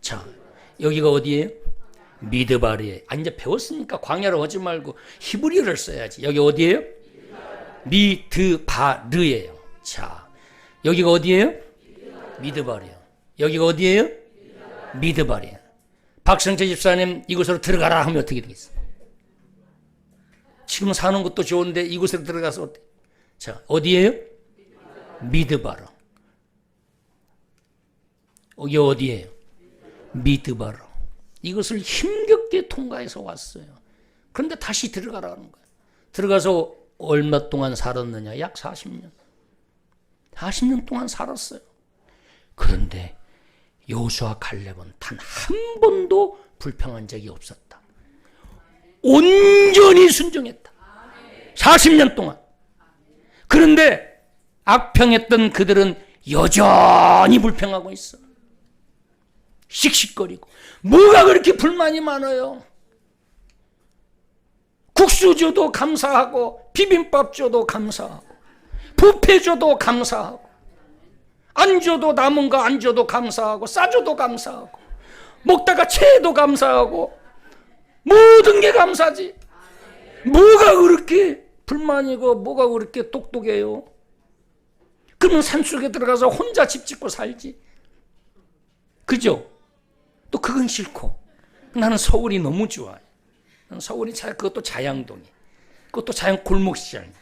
자, 여기가 어디예요? 미드바르에. 이제 배웠으니까 광야로 하지 말고 히브리어를 써야지. 여기 어디예요? 미드바르예요. 자, 여기가 어디예요? 미드바르예요. 여기가 어디예요? 미드바르예요. 박성철 집사님 이곳으로 들어가라 하면 어떻게 되겠어요? 지금 사는 것도 좋은데 이곳으로 들어가서 어때? 자, 어디예요? 미드바르. 여기 어디예요? 미드바르. 이것을 힘겹게 통과해서 왔어요. 그런데 다시 들어가라는 거예요. 들어가서 얼마 동안 살았느냐? 약 40년. 40년 동안 살았어요. 그런데 여호수아 갈렙은 단 한 번도 불평한 적이 없었다. 온전히 순종했다. 40년 동안. 그런데 악평했던 그들은 여전히 불평하고 있어. 씩씩거리고. 뭐가 그렇게 불만이 많아요? 국수 줘도 감사하고, 비빔밥 줘도 감사하고, 뷔페 줘도 감사하고, 안 줘도 남은 거 안 줘도 감사하고, 싸줘도 감사하고, 먹다가 체해도 감사하고, 모든 게 감사지. 뭐가 그렇게 불만이고 뭐가 그렇게 똑똑해요? 그러면 산속에 들어가서 혼자 집 짓고 살지. 그죠? 또 그건 싫고. 나는 서울이 너무 좋아요. 서울이 그것도 자양동이. 그것도 자양 골목시장.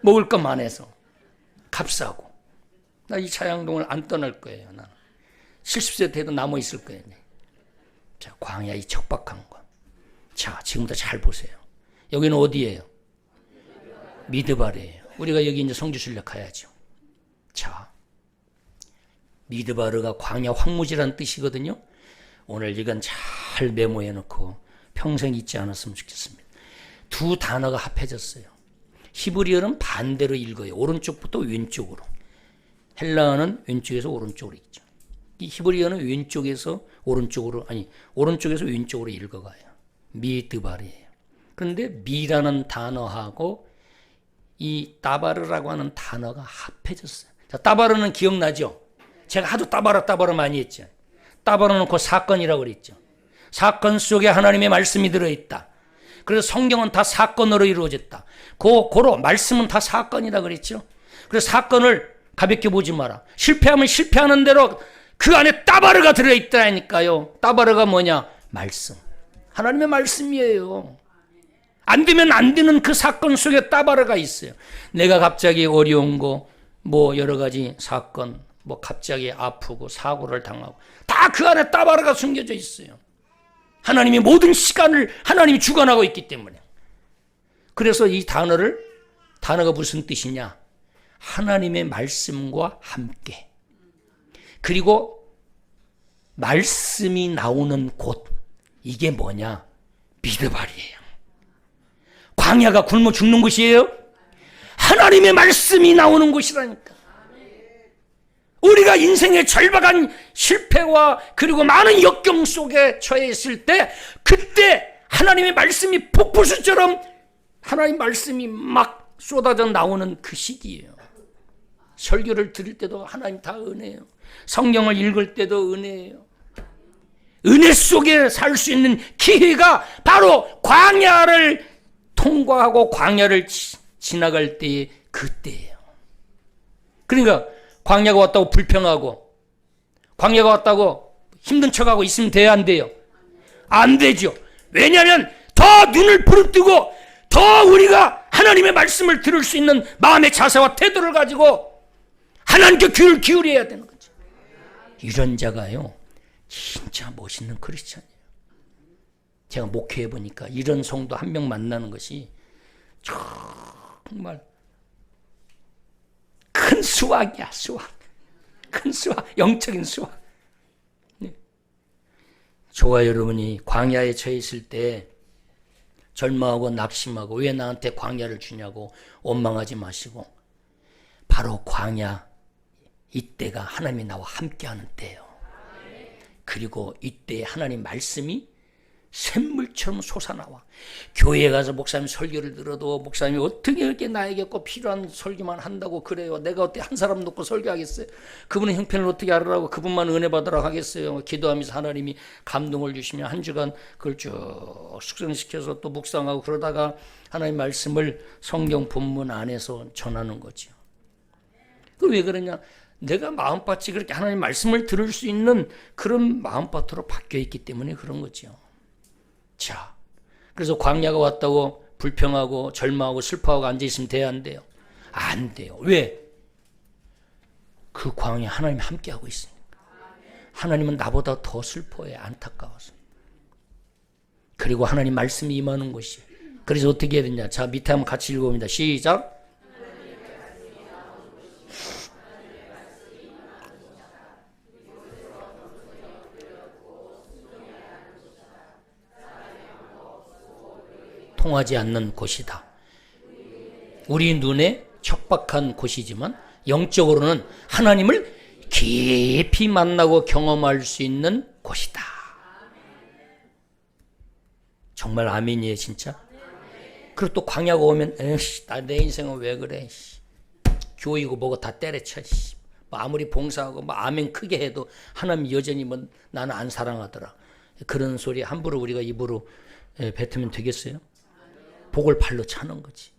먹을 것만 해서. 값싸고. 나 이 자양동을 안 떠날 거예요. 나는 70세 돼도 남아 있을 거예요. 자, 광야 이 척박한 거. 자, 지금부터 잘 보세요. 여기는 어디예요? 미드바르예요. 우리가 여기 이제 성지 순례 가야죠. 자, 미드바르가 광야 황무지라는 뜻이거든요. 오늘 이건 잘 메모해 놓고 평생 잊지 않았으면 좋겠습니다. 두 단어가 합해졌어요. 히브리어는 반대로 읽어요. 오른쪽부터 왼쪽으로. 헬라어는 왼쪽에서 오른쪽으로 읽죠. 이 히브리어는 왼쪽에서 오른쪽으로, 아니 오른쪽에서 왼쪽으로 읽어가요. 미드바르예요. 그런데 미라는 단어하고 이 따바르라고 하는 단어가 합해졌어요. 자, 따바르는 기억나죠? 제가 하도 따바르 많이 했죠. 따바르는 그 사건이라고 그랬죠. 사건 속에 하나님의 말씀이 들어있다. 그래서 성경은 다 사건으로 이루어졌다. 고로 말씀은 다 사건이다 그랬죠. 그래서 사건을 가볍게 보지 마라. 실패하면 실패하는 대로 그 안에 따바르가 들어있다니까요. 따바르가 뭐냐? 말씀. 하나님의 말씀이에요. 안 되면 안 되는 그 사건 속에 따바르가 있어요. 내가 갑자기 어려운 거, 뭐 여러 가지 사건, 뭐 갑자기 아프고 사고를 당하고 다 그 안에 따바르가 숨겨져 있어요. 하나님이 모든 시간을 하나님이 주관하고 있기 때문에. 그래서 이 단어가 무슨 뜻이냐? 하나님의 말씀과 함께. 그리고 말씀이 나오는 곳. 이게 뭐냐? 미드바르예요. 광야가 굶어 죽는 곳이에요? 하나님의 말씀이 나오는 곳이라니까. 우리가 인생의 절박한 실패와 그리고 많은 역경 속에 처해 있을 때 그때 하나님의 말씀이 폭포수처럼 하나님 말씀이 막 쏟아져 나오는 그 시기예요. 설교를 들을 때도 하나님 다 은혜예요. 성경을 읽을 때도 은혜예요. 은혜 속에 살 수 있는 기회가 바로 광야를 통과하고 광야를 지나갈 때의 그때예요. 그러니까 광야가 왔다고 불평하고 광야가 왔다고 힘든 척하고 있으면 돼야 안 돼요? 안 되죠. 왜냐하면 더 눈을 부릅뜨고 더 우리가 하나님의 말씀을 들을 수 있는 마음의 자세와 태도를 가지고 하나님께 귀를 기울여야 되는 거죠. 이런 자가요 진짜 멋있는 크리스찬이에요. 제가 목회해 보니까 이런 성도 한 명 만나는 것이 정말 큰 수확이야. 수확. 큰 수확. 영적인 수확. 네. 저와 여러분이 광야에 처해 있을 때 절망하고 낙심하고 왜 나한테 광야를 주냐고 원망하지 마시고 바로 광야 이때가 하나님이 나와 함께하는 때예요. 그리고 이때 하나님 말씀이 샘물처럼 솟아나와. 교회에 가서 목사님 설교를 들어도 목사님이 어떻게 이렇게 나에게 꼭 필요한 설교만 한다고 그래요. 내가 어떻게 한 사람 놓고 설교하겠어요. 그분의 형편을 어떻게 알으라고 그분만 은혜 받으라고 하겠어요. 기도하면서 하나님이 감동을 주시면 한 주간 그걸 쭉 숙성시켜서 또 묵상하고 그러다가 하나님 말씀을 성경 본문 안에서 전하는 거죠. 그 왜 그러냐? 내가 마음밭이 그렇게 하나님 말씀을 들을 수 있는 그런 마음밭으로 바뀌어 있기 때문에 그런 거죠. 자, 그래서 광야가 왔다고 불평하고 절망하고 슬퍼하고 앉아있으면 돼야 안 돼요? 안 돼요. 왜? 그 광야 하나님이 함께하고 있으니까. 하나님은 나보다 더 슬퍼해. 안타까워서. 그리고 하나님 말씀이 임하는 곳이. 그래서 어떻게 해야 되냐? 자, 밑에 한번 같이 읽어봅니다. 시작. 통하지 않는 곳이다. 우리 눈에 척박한 곳이지만 영적으로는 하나님을 깊이 만나고 경험할 수 있는 곳이다. 정말 아멘이에요, 진짜. 그리고 또 광야가 오면 에이씨, 내 인생은 왜 그래? 교회고 뭐고 다 때려쳐. 뭐 아무리 봉사하고 뭐 아멘 크게 해도 하나님 여전히 뭐 나는 안 사랑하더라. 그런 소리 함부로 우리가 입으로 뱉으면 되겠어요? 복을 발로 차는 거지.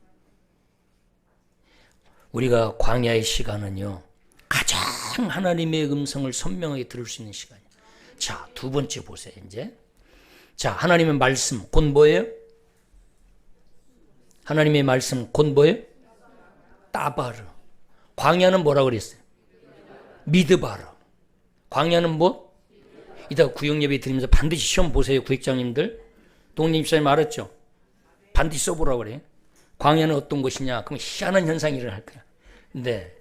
우리가 광야의 시간은요, 가장 하나님의 음성을 선명하게 들을 수 있는 시간이에요. 자, 두 번째 보세요, 이제. 자, 하나님의 말씀, 곧 뭐예요? 하나님의 말씀, 곧 뭐예요? 따바르. 광야는 뭐라고 그랬어요? 미드바르. 광야는 뭐? 이따가 구역예배 드리면서 반드시 시험 보세요, 구역장님들. 동님 집사님 알았죠? 반드시 써보라고 그래요. 광야는 어떤 곳이냐? 그럼 희한한 현상이 일어날 거야. 근데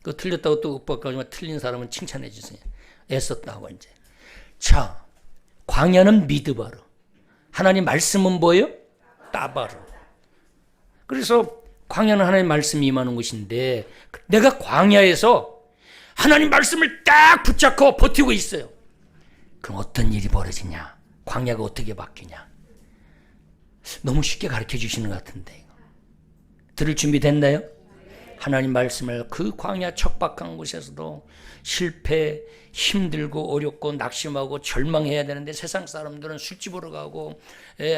그 틀렸다고 또 윽박하지만 틀린 사람은 칭찬해 주세요. 애썼다고 이제. 자, 광야는 미드바르. 하나님 말씀은 뭐예요? 따바르. 그래서 광야는 하나님 말씀이 임하는 곳인데 내가 광야에서 하나님 말씀을 딱 붙잡고 버티고 있어요. 그럼 어떤 일이 벌어지냐? 광야가 어떻게 바뀌냐? 너무 쉽게 가르쳐 주시는 것 같은데 들을 준비 됐나요? 하나님 말씀을 그 광야 척박한 곳에서도 실패, 힘들고 어렵고 낙심하고 절망해야 되는데 세상 사람들은 술집으로 가고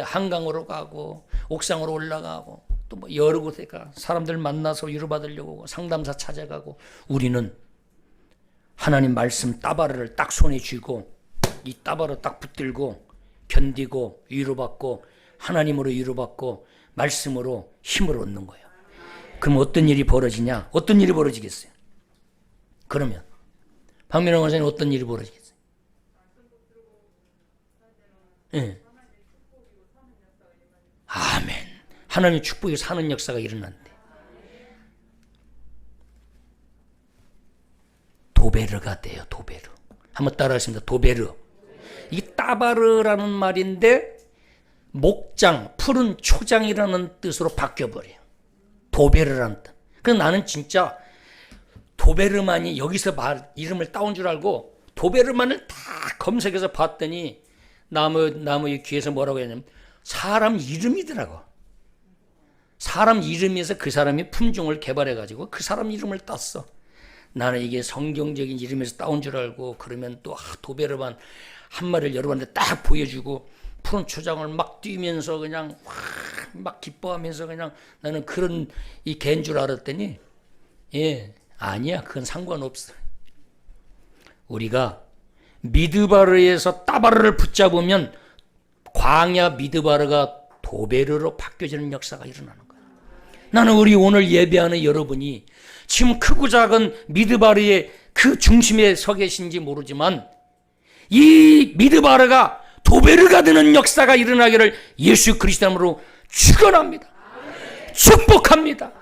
한강으로 가고 옥상으로 올라가고 또 뭐 여러 곳에 가 사람들 만나서 위로받으려고 상담사 찾아가고 우리는 하나님 말씀 따바르를 딱 손에 쥐고 이 따바르 딱 붙들고 견디고 위로받고 하나님으로 위로받고 말씀으로 힘을 얻는 거예요. 그럼 어떤 일이 벌어지냐? 어떤 일이 벌어지겠어요? 그러면 박민호 원사님 어떤 일이 벌어지겠어요? 네. 아멘. 하나님의 축복이 사는 역사가 일어난대. 도베르가 돼요. 도베르. 한번 따라하십니다. 도베르. 이 따바르라는 말인데 목장, 푸른 초장이라는 뜻으로 바뀌어버려요. 도베르라는 뜻. 그래서 나는 진짜 도베르만이 여기서 이름을 따온 줄 알고 도베르만을 다 검색해서 봤더니 나무의 귀에서 뭐라고 했냐면 사람 이름이더라고. 사람 이름에서 그 사람이 품종을 개발해가지고 그 사람 이름을 땄어. 나는 이게 성경적인 이름에서 따온 줄 알고 그러면 또 도베르만 한 마리를 여러분한테 딱 보여주고 푸른 초장을 막 뛰면서 그냥 막 기뻐하면서 그냥 나는 그런 이 개인 줄 알았더니 아니야. 그건 상관없어. 우리가 미드바르에서 따바르를 붙잡으면 광야 미드바르가 도베르로 바뀌어지는 역사가 일어나는 거야. 나는 우리 오늘 예배하는 여러분이 지금 크고 작은 미드바르의 그 중심에 서 계신지 모르지만 이 미드바르가 도베르가 되는 역사가 일어나기를 예수 그리스도 이름으로 축원합니다. 축복합니다.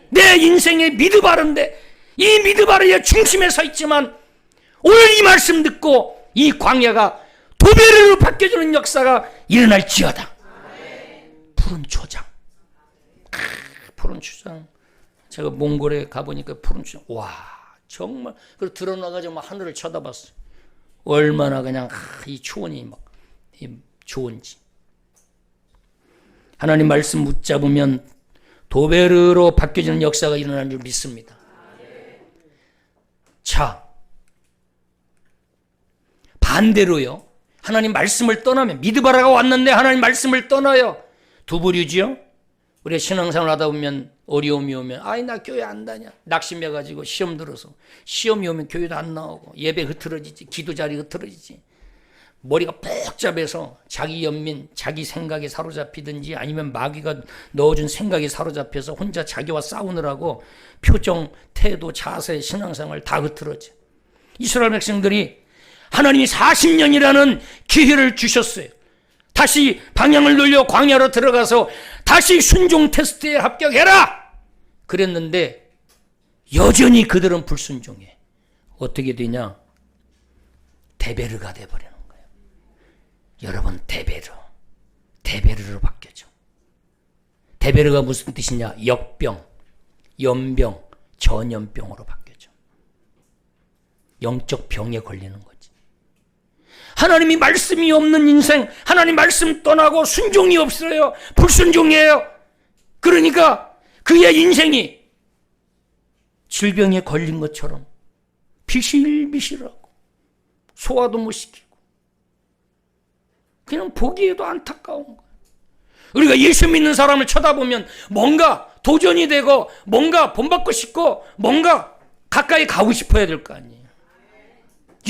내 인생의 미드바르인데 이 미드바르의 중심에 서 있지만 오늘 이 말씀 듣고 이 광야가 도베르로 바뀌어지는 역사가 일어날지어다. 푸른 초장. 푸른 초장. 제가 몽골에 가보니까 푸른 초장. 와, 정말. 그리고 들어나가지고 막 하늘을 쳐다봤어요. 얼마나 그냥 이 초원이 막 좋은지. 하나님 말씀 붙잡으면 도베르로 바뀌어지는 역사가 일어나는 줄 믿습니다. 자, 반대로요. 하나님 말씀을 떠나면 미드바라가 왔는데 하나님 말씀을 떠나요. 두 부류지요. 우리가 신앙생활 하다 보면 어려움이 오면 아이 나 교회 안 다녀. 낙심해가지고 시험 들어서 시험이 오면 교회도 안 나오고 예배 흐트러지지. 기도 자리 흐트러지지. 머리가 복잡해서 자기 연민, 자기 생각에 사로잡히든지 아니면 마귀가 넣어준 생각에 사로잡혀서 혼자 자기와 싸우느라고 표정, 태도, 자세, 신앙생활 다 흐트러져. 이스라엘 백성들이 하나님이 40년이라는 기회를 주셨어요. 다시 방향을 돌려 광야로 들어가서 다시 순종 테스트에 합격해라 그랬는데 여전히 그들은 불순종해. 어떻게 되냐? 데베르가 돼버리는 거예요. 여러분, 데베르로 바뀌어져. 데베르가 무슨 뜻이냐? 역병, 연병, 전염병으로 바뀌어져. 영적 병에 걸리는 거지. 하나님이 말씀이 없는 인생, 하나님 말씀 떠나고 순종이 없어요. 불순종이에요. 그러니까 그의 인생이 질병에 걸린 것처럼 비실비실하고 소화도 못 시키고 그냥 보기에도 안타까운 거예요. 우리가 예수 믿는 사람을 쳐다보면 뭔가 도전이 되고 뭔가 본받고 싶고 뭔가 가까이 가고 싶어야 될 거 아니에요.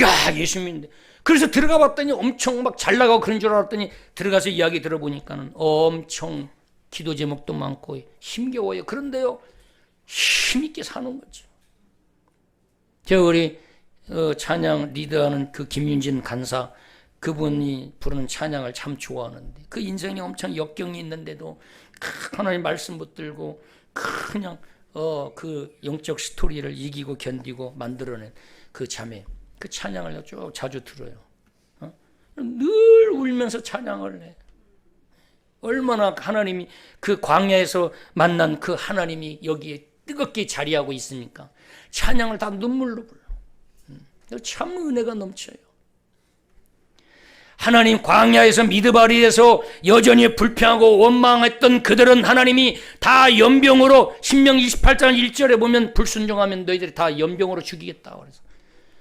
야, 예수 믿는데. 그래서 들어가 봤더니 엄청 막 잘 나가고 그런 줄 알았더니 들어가서 이야기 들어보니까는 엄청 기도 제목도 많고 힘겨워요. 그런데요, 힘있게 사는 거죠. 저 우리 찬양 리더하는 그 김윤진 간사, 그분이 부르는 찬양을 참 좋아하는데 그 인생에 엄청 역경이 있는데도 하나님 말씀 붙들고 그냥 그 영적 스토리를 이기고 견디고 만들어낸 그 자매, 그 찬양을 쭉 자주 들어요. 늘 울면서 찬양을 해. 얼마나 하나님이 그 광야에서 만난 그 하나님이 여기에 뜨겁게 자리하고 있습니까? 찬양을 다 눈물로 불러. 참 은혜가 넘쳐요. 하나님 광야에서 미드바리에서 여전히 불평하고 원망했던 그들은 하나님이 다 연병으로 신명기 28장 1절에 보면 불순종하면 너희들이 다 연병으로 죽이겠다 그래서.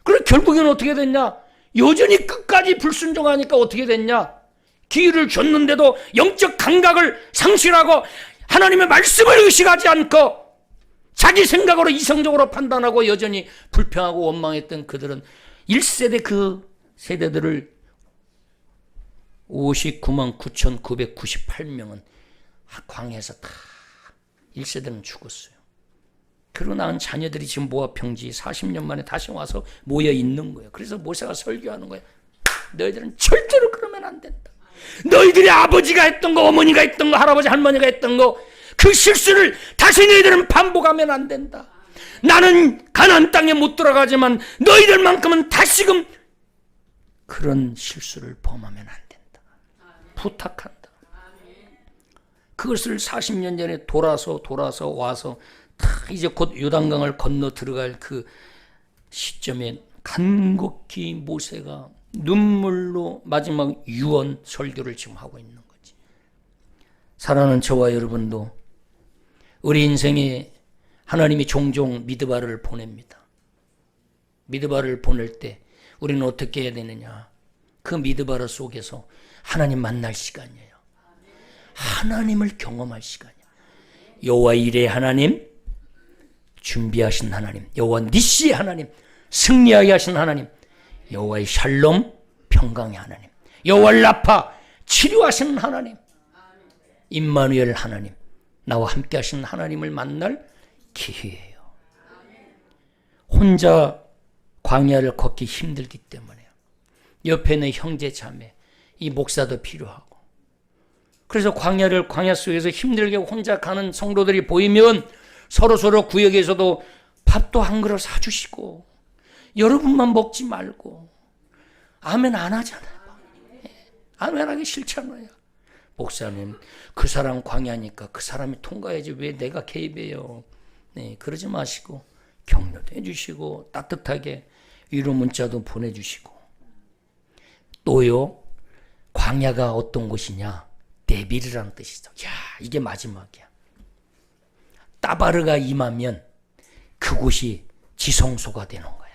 그래 결국에는 어떻게 됐냐? 여전히 끝까지 불순종하니까 어떻게 됐냐? 기회를 줬는데도 영적 감각을 상실하고 하나님의 말씀을 의식하지 않고 자기 생각으로 이성적으로 판단하고 여전히 불평하고 원망했던 그들은 1세대 그 세대들을 59만 9,998명은 광야에서 다 1세대는 죽었어요. 그러고 낳은 자녀들이 지금 모압 평지 40년 만에 다시 와서 모여 있는 거예요. 그래서 모세가 설교하는 거예요. 너희들은 절대로 그러면 안 된다. 너희들이 아버지가 했던 거, 어머니가 했던 거, 할아버지 할머니가 했던 거, 그 실수를 다시 너희들은 반복하면 안 된다. 나는 가나안 땅에 못 들어가지만 너희들만큼은 다시금 그런 실수를 범하면 안 된다. 부탁한다. 그것을 40년 전에 돌아서 와서 다 이제 곧 요단강을 건너 들어갈 그 시점에 간곡히 모세가 눈물로 마지막 유언 설교를 지금 하고 있는 거지. 사랑하는 저와 여러분도 우리 인생에 하나님이 종종 미드바를 보냅니다. 미드바를 보낼 때 우리는 어떻게 해야 되느냐? 그 미드바르 속에서 하나님 만날 시간이에요. 하나님을 경험할 시간이에요. 여호와 이레 하나님, 준비하신 하나님, 여호와 니시 하나님, 승리하게 하신 하나님, 여호와의 샬롬, 평강의 하나님, 여호와 라파, 치료하시는 하나님, 임마누엘 하나님, 나와 함께 하시는 하나님을 만날 기회예요. 혼자 광야를 걷기 힘들기 때문에요. 옆에 있는 형제 자매, 이 목사도 필요하고. 그래서 광야 속에서 힘들게 혼자 가는 성도들이 보이면 서로 구역에서도 밥도 한 그릇 사주시고, 여러분만 먹지 말고. 아멘 안 하잖아요. 아멘 하기 싫잖아요. 목사님, 그 사람 광야니까 그 사람이 통과해야지 왜 내가 개입해요. 네, 그러지 마시고 격려도 해주시고 따뜻하게 위로 문자도 보내주시고. 또요, 광야가 어떤 곳이냐? 데빌이라는 뜻이죠. 야, 이게 마지막이야. 따바르가 임하면 그곳이 지성소가 되는 거야.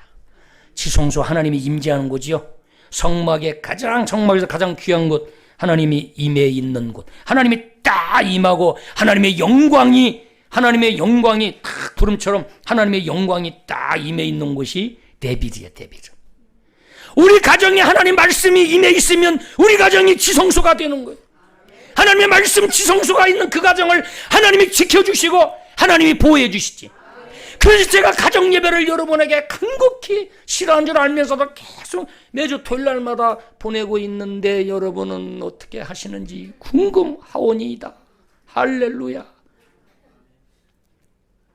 지성소, 하나님이 임재하는 곳이요. 성막에서 가장 귀한 곳, 하나님이 임해 있는 곳, 하나님이 딱 임하고 하나님의 영광이 딱 구름처럼 하나님의 영광이 딱 임해 있는 곳이 데빌이에요. 데빌. 우리 가정에 하나님 말씀이 임해 있으면 우리 가정이 지성소가 되는 거예요. 하나님의 말씀 지성소가 있는 그 가정을 하나님이 지켜주시고 하나님이 보호해 주시지. 그래서 제가 가정 예배를 여러분에게 간곡히 싫어하는 줄 알면서도 계속 매주 토요일 날마다 보내고 있는데 여러분은 어떻게 하시는지 궁금하오니이다. 할렐루야.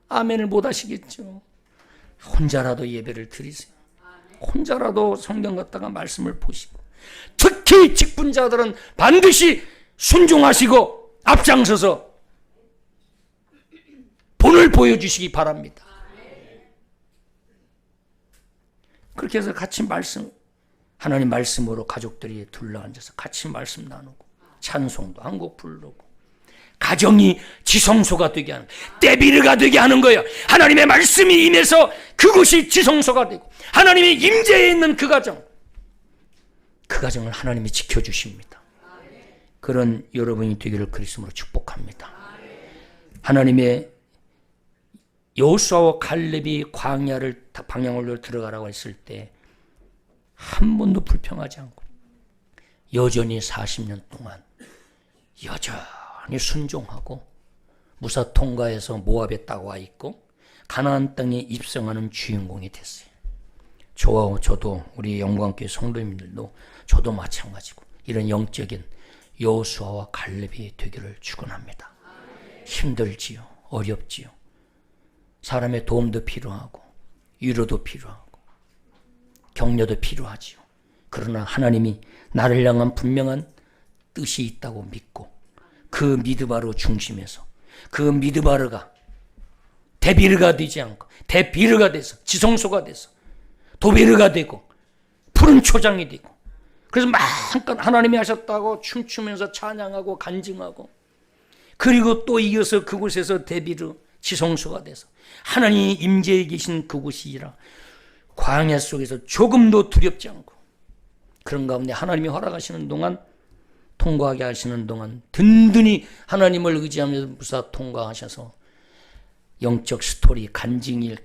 아멘을 못 하시겠죠. 혼자라도 예배를 드리세요. 혼자라도 성경 갖다가 말씀을 보시고, 특히 직분자들은 반드시 순종하시고 앞장서서 본을 보여주시기 바랍니다. 그렇게 해서 같이 하나님 말씀으로 가족들이 둘러앉아서 같이 말씀 나누고 찬송도 한 곡 부르고 가정이 지성소가 되게 하는, 데비르가 되게 하는 거예요. 하나님의 말씀이 임해서 그곳이 지성소가 되고 하나님의 임재에 있는 그 가정을 하나님이 지켜주십니다. 그런 여러분이 되기를 그리스도로 축복합니다. 하나님의 여호수아와 칼렙이 광야를 방향으로 들어가라고 했을 때 한 번도 불평하지 않고 여전히 40년 동안 여전히 순종하고 무사 통과해서 모압에 딱 와 있고 가나안 땅에 입성하는 주인공이 됐어요. 저와 저도 우리 영광교회 성도님들도 저도 마찬가지고 이런 영적인 여호수아와 갈렙이 되기를 축원합니다. 힘들지요. 어렵지요. 사람의 도움도 필요하고 위로도 필요하고 격려도 필요하지요. 그러나 하나님이 나를 향한 분명한 뜻이 있다고 믿고 그 미드바로 중심에서 그 미드바르가 데비르가 되지 않고 데비르가 돼서 지성소가 돼서 도베르가 되고 푸른 초장이 되고 그래서 마음껏 하나님이 하셨다고 춤추면서 찬양하고 간증하고 그리고 또 이어서 그곳에서 데비르 지성소가 돼서 하나님이 임재해 계신 그곳이라 광야 속에서 조금도 두렵지 않고 그런 가운데 하나님이 허락하시는 동안 통과하게 하시는 동안 든든히 하나님을 의지하면서 무사 통과하셔서 영적 스토리 간증을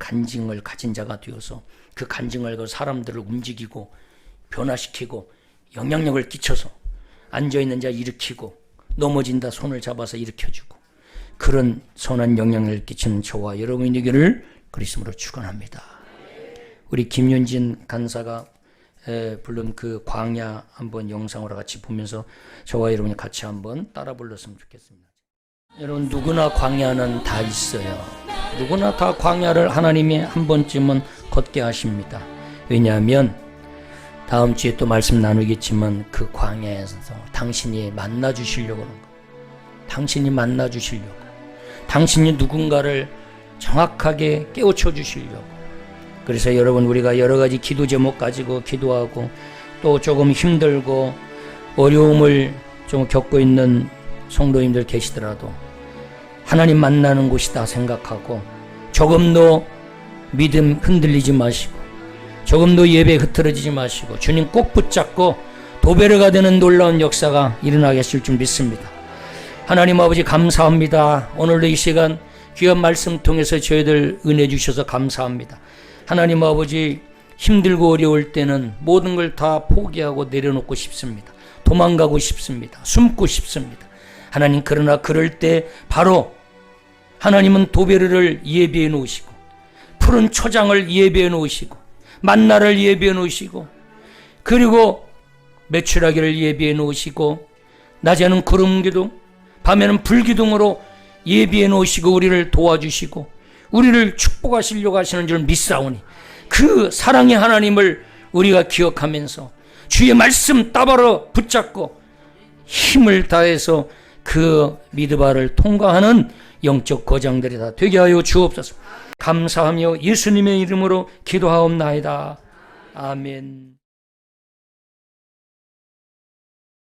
가진 자가 되어서 그 간증을 가지고 사람들을 움직이고 변화시키고 영향력을 끼쳐서 앉아있는 자 일으키고 넘어진다 손을 잡아서 일으켜주고 그런 선한 영향력을 끼치는 저와 여러분이 되기를 그리스도로 축원합니다. 우리 김윤진 간사가 부른 그 광야 한번 영상으로 같이 보면서 저와 여러분이 같이 한번 따라 불렀으면 좋겠습니다. 여러분 누구나 광야는 다 있어요. 누구나 다 광야를 하나님이 한 번쯤은 걷게 하십니다. 왜냐하면 다음 주에 또 말씀 나누겠지만 그 광야에서 당신이 만나 주시려고 하는 거예요. 당신이 만나 주시려고, 당신이 누군가를 정확하게 깨우쳐 주시려고. 그래서 여러분 우리가 여러 가지 기도 제목 가지고 기도하고 또 조금 힘들고 어려움을 좀 겪고 있는 성도님들 계시더라도 하나님 만나는 곳이다 생각하고 조금도 믿음 흔들리지 마시고 조금도 예배 흐트러지지 마시고 주님 꼭 붙잡고 도베르가 되는 놀라운 역사가 일어나게 하실 줄 믿습니다. 하나님 아버지 감사합니다. 오늘도 이 시간 귀한 말씀 통해서 저희들 은혜 주셔서 감사합니다. 하나님 아버지 힘들고 어려울 때는 모든 걸 다 포기하고 내려놓고 싶습니다. 도망가고 싶습니다. 숨고 싶습니다. 하나님 그러나 그럴 때 바로 하나님은 도베르를 예비해 놓으시고 푸른 초장을 예비해 놓으시고 만나를 예비해 놓으시고 그리고 메추라기를 예비해 놓으시고 낮에는 구름기둥 밤에는 불기둥으로 예비해 놓으시고 우리를 도와주시고 우리를 축복하시려고 하시는 줄 믿사오니 그 사랑의 하나님을 우리가 기억하면서 주의 말씀 따바로 붙잡고 힘을 다해서 그 미드바를 통과하는 영적 거장들이 다 되게 하여 주옵소서. 감사하며 예수님의 이름으로 기도하옵나이다. 아멘.